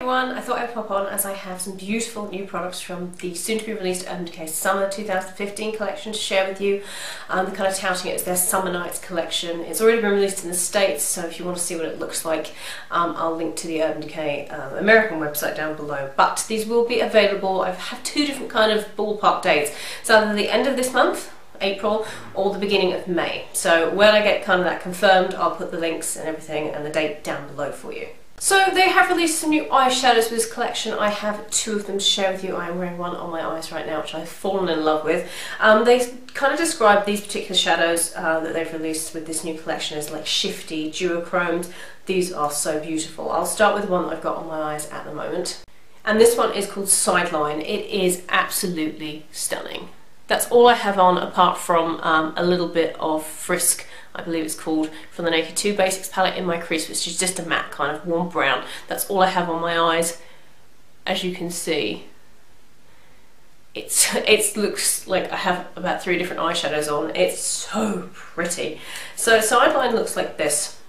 Everyone, I thought I'd pop on as I have some beautiful new products from the soon-to-be released Urban Decay Summer 2015 collection to share with you. They're kind of touting it as their Summer Nights collection. It's already been released in the States, so if you want to see what it looks like, I'll link to the Urban Decay American website down below. But these will be available. I have two different kind of ballpark dates. It's either the end of this month, April, or the beginning of May. So when I get kind of that confirmed, I'll put the links and everything and the date down below for you. So they have released some new eyeshadows for this collection. I have two of them to share with you. I am wearing one on my eyes right now, which I've fallen in love with. They kind of describe these particular shadows that they've released with this new collection as like shifty, duochromed. These are so beautiful. I'll start with one that I've got on my eyes at the moment. And this one is called Sideline. It is absolutely stunning. That's all I have on apart from a little bit of Frisk, I believe it's called, from the Naked 2 Basics palette in my crease, which is just a matte kind of warm brown. That's all I have on my eyes. As you can see, it looks like I have about 3 different eyeshadows on. It's so pretty. So Sideline looks like this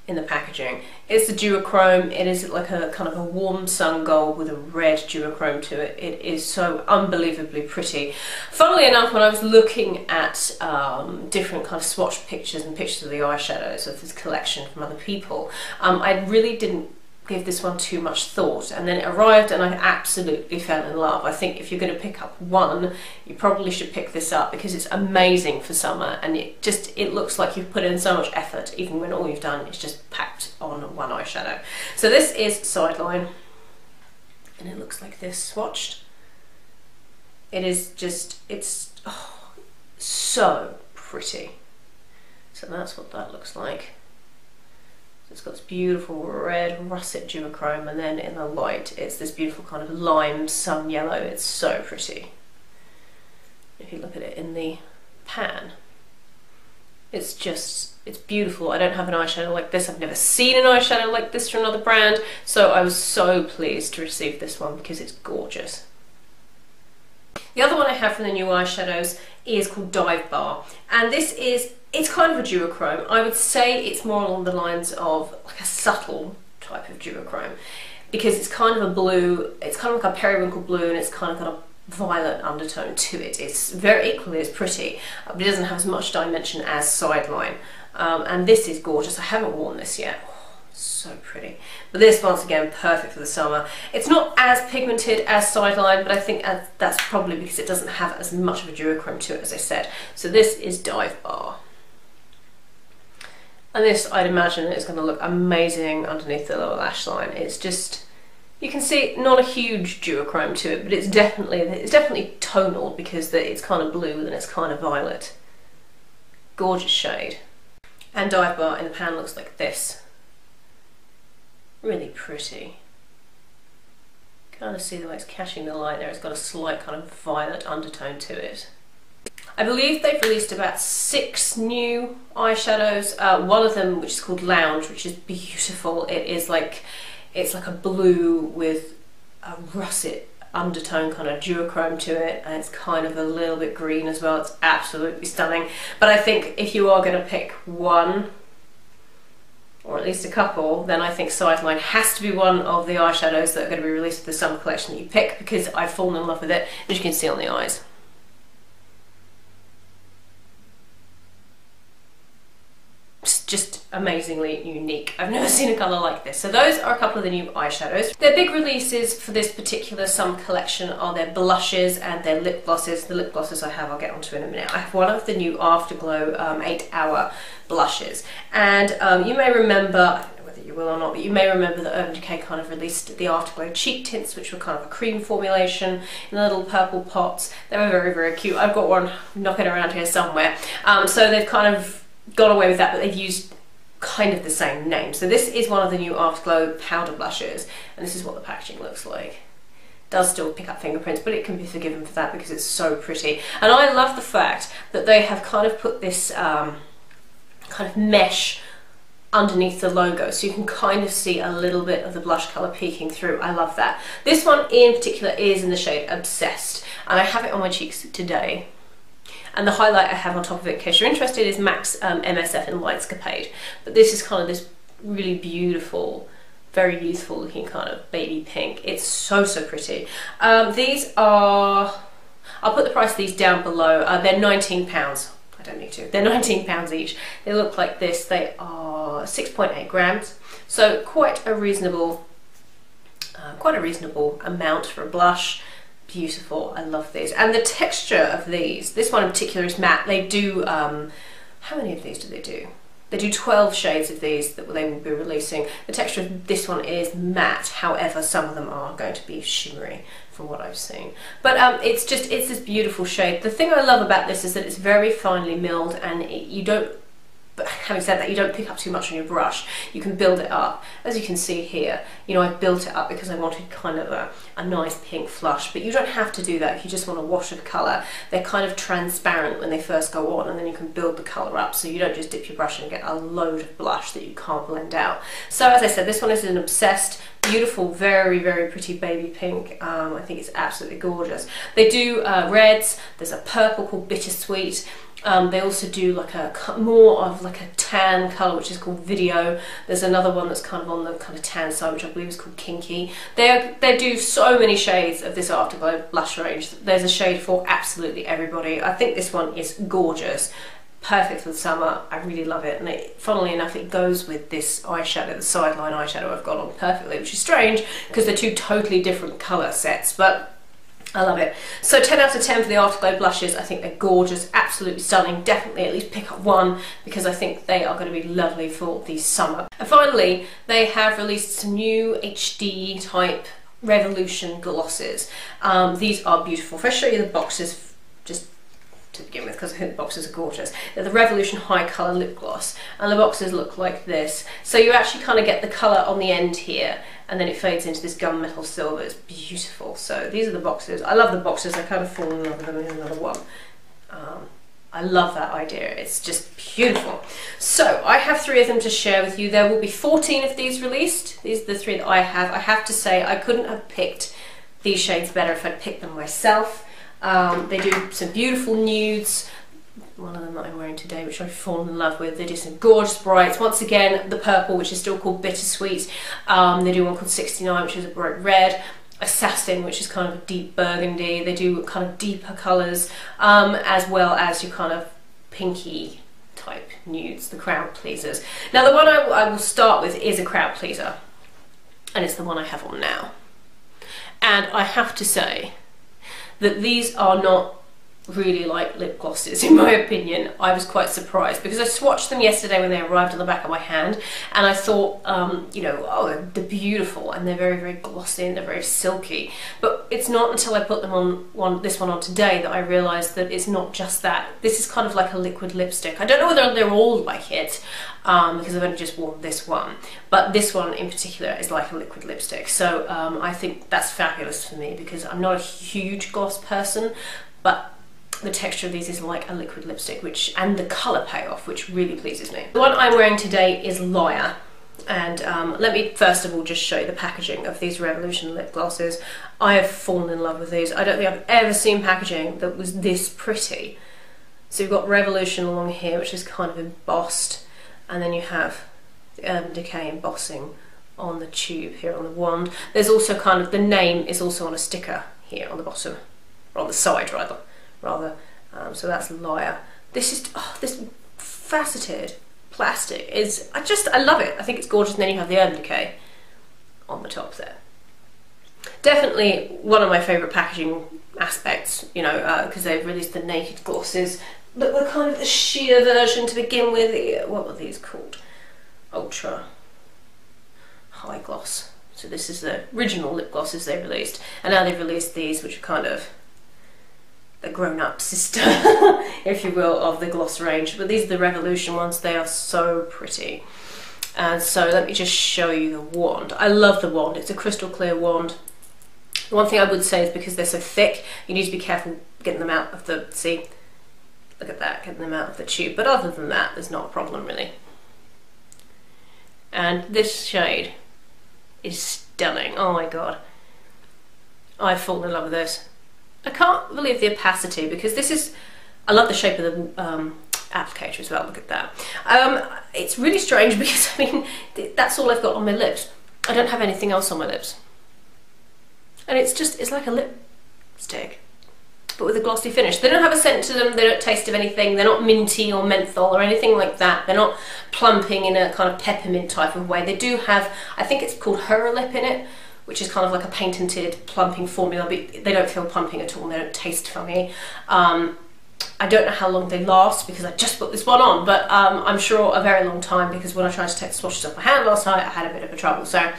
in the packaging. It's a duochrome. It is like a kind of a warm sun gold with a red duochrome to it. It is so unbelievably pretty. Funnily enough, when I was looking at different kind of swatch pictures and pictures of the eyeshadows of this collection from other people, I really didn't give this one too much thought, and then it arrived and I absolutely fell in love. I think if you're going to pick up one, you probably should pick this up because it's amazing for summer, and it looks like you've put in so much effort even when all you've done is just packed on one eyeshadow. So this is Sideline and it looks like this swatched. It is just, it's so pretty. So that's what that looks like. It's got this beautiful red russet duochrome, and then in the light it's this beautiful kind of lime sun yellow. It's so pretty. If you look at it in the pan, it's beautiful. I don't have an eyeshadow like this. I've never seen an eyeshadow like this from another brand, so I was so pleased to receive this one because it's gorgeous. The other one I have from the new eyeshadows is called Dive Bar, and it's kind of a duochrome. I would say it's more along the lines of like a subtle type of duochrome because it's kind of a blue, it's kind of like a periwinkle blue, and it's kind of got a violet undertone to it. It's very equally as pretty, but it doesn't have as much dimension as Sideline. And this is gorgeous. I haven't worn this yet. So pretty. But this, once again, perfect for the summer. It's not as pigmented as Sideline, but I think that's probably because it doesn't have as much of a duochrome to it, as I said. So this is Dive Bar. And this, I'd imagine, is going to look amazing underneath the lower lash line. It's just, you can see not a huge duochrome to it, but it's definitely tonal because it's kind of blue and it's kind of violet. Gorgeous shade. And Dive Bar in the pan looks like this. Really pretty. Kind of see the way it's catching the light there. It's got a slight kind of violet undertone to it. I believe they've released about 6 new eyeshadows. One of them, which is called Lounge, which is beautiful. It's like a blue with a russet undertone kind of duochrome to it, and it's kind of a little bit green as well. It's absolutely stunning. But I think if you are going to pick one, or at least a couple, then I think Sideline has to be one of the eyeshadows that are going to be released for the summer collection that you pick, because I've fallen in love with it, as you can see on the eyes. It's just amazingly unique. I've never seen a colour like this. So those are a couple of the new eyeshadows. Their big releases for this particular summer collection are their blushes and their lip glosses. The lip glosses I'll get onto in a minute. I have one of the new Afterglow 8-hour blushes. And you may remember, I don't know whether you will or not, but you may remember that Urban Decay kind of released the Afterglow cheek tints, which were kind of a cream formulation in little purple pots. They were very, very cute. I've got one knocking around here somewhere. So they've kind of got away with that, but they've used kind of the same name. So this is one of the new Afterglow powder blushes, and this is what the packaging looks like. It does still pick up fingerprints, but it can be forgiven for that because it's so pretty. And I love the fact that they have kind of put this kind of mesh underneath the logo, so you can kind of see a little bit of the blush colour peeking through. I love that. This one in particular is in the shade Obsessed, and I have it on my cheeks today. And the highlight I have on top of it, in case you're interested, is MAC's MSF in Lightscapade. But this is kind of this really beautiful very youthful looking kind of baby pink. It's so, so pretty. These are, I'll put the price of these down below. They're £19. I don't need to. They're £19 each. They look like this. They are 6.8 grams. So quite a reasonable amount for a blush. Beautiful. I love these. And the texture of these, this one in particular is matte. They do, how many of these do they do? They do 12 shades of these that they will be releasing. The texture of this one is matte, however some of them are going to be shimmery from what I've seen. But it's this beautiful shade. The thing I love about this is that it's very finely milled, and you don't, but having said that, you don't pick up too much on your brush. You can build it up. As you can see here, you know, I built it up because I wanted kind of a nice pink flush, but you don't have to do that if you just want a wash of colour. They're kind of transparent when they first go on, and then you can build the colour up, so you don't just dip your brush in and get a load of blush that you can't blend out. So as I said, this one is an Obsessed, beautiful, very, very pretty baby pink. I think it's absolutely gorgeous. They do reds. There's a purple called Bittersweet. They also do like more of like a tan colour, which is called Video. There's another one that's kind of on the kind of tan side, which I believe is called Kinky. They do so many shades of this Afterglow blush range. There's a shade for absolutely everybody. I think this one is gorgeous. Perfect for the summer. I really love it, and funnily enough, it goes with this eyeshadow, the Sideline eyeshadow I've got on perfectly, which is strange because they're two totally different colour sets, but I love it. So 10 out of 10 for the Afterglow blushes. I think they're gorgeous, absolutely stunning. Definitely at least pick up one because I think they are going to be lovely for the summer. And finally, they have released some new HD type Revolution glosses. These are beautiful. If I show you the boxes just to begin with, because I think the boxes are gorgeous. They're the Revolution High Colour Lip Gloss, and the boxes look like this. So you actually kind of get the colour on the end here, and then it fades into this gunmetal silver. It's beautiful. So these are the boxes. I love the boxes. I kind of fall in love with them in another one. I love that idea. It's just beautiful. So I have 3 of them to share with you. There will be 14 of these released. These are the 3 that I have. I have to say I couldn't have picked these shades better if I'd picked them myself. They do some beautiful nudes. One of them that I'm wearing today, which I've fallen in love with. They do some gorgeous brights. Once again, the purple, which is still called Bittersweet. They do one called 69, which is a bright red. Assassin, which is kind of a deep burgundy. They do kind of deeper colours, as well as your kind of pinky type nudes, the crowd pleasers. Now the one I will start with is a crowd pleaser, and it's the one I have on now. And I have to say that these are not really like lip glosses in my opinion. I was quite surprised because I swatched them yesterday when they arrived on the back of my hand, and I thought, you know, oh, they're beautiful and they're very, very glossy and they're very silky. But it's not until I put them on this one on today that I realised that it's not just that. This is kind of like a liquid lipstick. I don't know whether they're all like it because I've only just worn this one, but this one in particular is like a liquid lipstick. So I think that's fabulous for me because I'm not a huge gloss person, but the texture of these is like a liquid lipstick, and the colour payoff, which really pleases me. The one I'm wearing today is Liar, and let me first of all just show you the packaging of these Revolution lip glosses. I have fallen in love with these. I don't think I've ever seen packaging that was this pretty. So you've got Revolution along here, which is kind of embossed, and then you have the Decay embossing on the tube here on the wand. There's also kind of, the name is also on a sticker here on the bottom, or on the side rather. So that's Liar. This is, this faceted plastic is, I love it. I think it's gorgeous. And then you have the Decay on the top there. Definitely one of my favourite packaging aspects, you know, because they've released the naked glosses that were kind of the sheer version to begin with. What were these called? Ultra High Gloss. So this is the original lip glosses they released, and now they've released these, which are kind of the grown-up sister, if you will, of the gloss range. But these are the Revolution ones. They are so pretty. And so let me just show you the wand. I love the wand. It's a crystal clear wand. One thing I would say is because they're so thick, you need to be careful getting them out of the, see, look at that, getting them out of the tube. But other than that, there's not a problem really. And this shade is stunning. Oh my god. I've fallen in love with this. I can't believe the opacity, because this is, I love the shape of the applicator as well, look at that. It's really strange because, I mean, that's all I've got on my lips. I don't have anything else on my lips. And it's like a lipstick, but with a glossy finish. They don't have a scent to them, they don't taste of anything, they're not minty or menthol or anything like that. They're not plumping in a kind of peppermint type of way. They do have, I think it's called Hurlip in it, which is kind of like a patented plumping formula, but they don't feel plumping at all, and they don't taste funny. I don't know how long they last because I just put this one on, but I'm sure a very long time, because when I tried to take the swatches off my hand last night, I had a bit of a trouble. So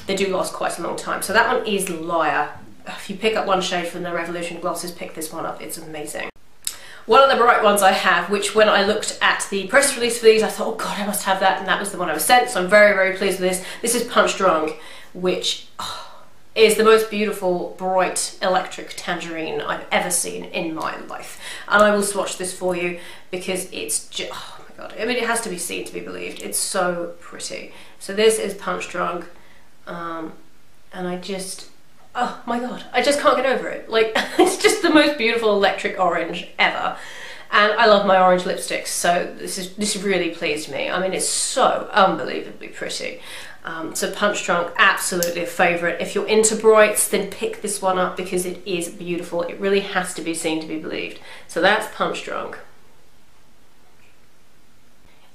they do last quite a long time. So that one is Liar. If you pick up one shade from the Revolution glosses, pick this one up, it's amazing. One of the bright ones I have, which when I looked at the press release for these, I thought, oh god, I must have that, and that was the one I was sent, so I'm very, very pleased with this. This is Punch Drunk, which is the most beautiful, bright, electric tangerine I've ever seen in my life. And I will swatch this for you because it's just, oh my god, I mean, it has to be seen to be believed. It's so pretty. So this is Punch Drunk, and I just, oh my god, I just can't get over it. Like, it's just the most beautiful electric orange ever. And I love my orange lipsticks, so this really pleased me. I mean, it's so unbelievably pretty. So Punch Drunk, absolutely a favourite. If you're into brights, then pick this one up because it is beautiful. It really has to be seen to be believed. So that's Punch Drunk.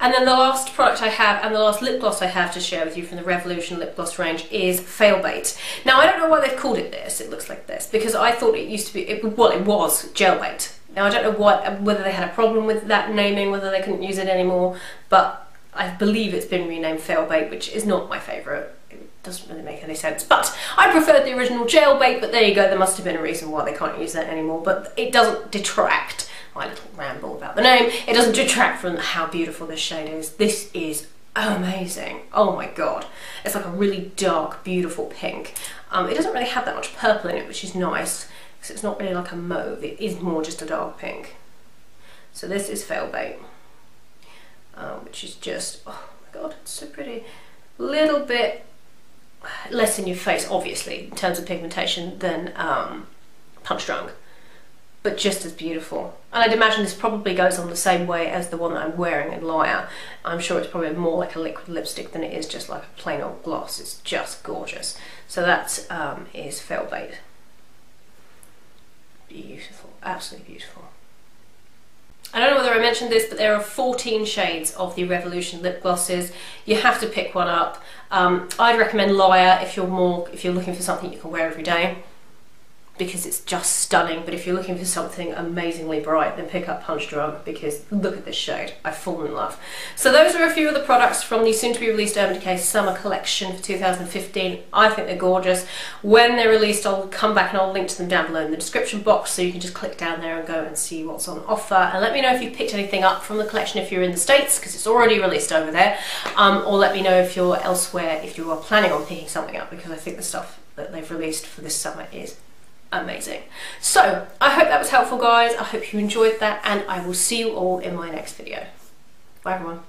And then the last product I have, and the last lip gloss I have to share with you from the Revolution lip gloss range, is Failbait. Now, I don't know why they've called it this. It looks like this because I thought it used to be, well, it was gel bait. Now, I don't know whether they had a problem with that naming, whether they couldn't use it anymore, but I believe it's been renamed Failbait, which is not my favourite. It doesn't really make any sense, but I preferred the original Jailbait, but there you go, there must have been a reason why they can't use that anymore, but it doesn't detract, my little ramble about the name, it doesn't detract from how beautiful this shade is. This is amazing. Oh my god. It's like a really dark, beautiful pink. It doesn't really have that much purple in it, which is nice, because it's not really like a mauve, it is more just a dark pink. So this is Failbait. Which is just, oh my god, it's so pretty. A little bit less in your face, obviously, in terms of pigmentation than Punch Drunk, but just as beautiful. And I'd imagine this probably goes on the same way as the one that I'm wearing in Liar. I'm sure it's probably more like a liquid lipstick than it is just like a plain old gloss. It's just gorgeous. So that is Failbait. Beautiful, absolutely beautiful. I don't know whether I mentioned this, but there are 14 shades of the Revolution lip glosses. You have to pick one up. I'd recommend Liar if you're looking for something you can wear every day, because it's just stunning. But if you're looking for something amazingly bright, then pick up Punch Drunk, because look at this shade. I've fallen in love. So those are a few of the products from the soon to be released Urban Decay Summer Collection for 2015. I think they're gorgeous. When they're released, I'll come back and I'll link to them down below in the description box, so you can just click down there and go and see what's on offer. And let me know if you've picked anything up from the collection if you're in the States, because it's already released over there. Or let me know if you're elsewhere, if you are planning on picking something up, because I think the stuff that they've released for this summer is amazing. So I hope that was helpful, guys. I hope you enjoyed that, and I will see you all in my next video. Bye everyone.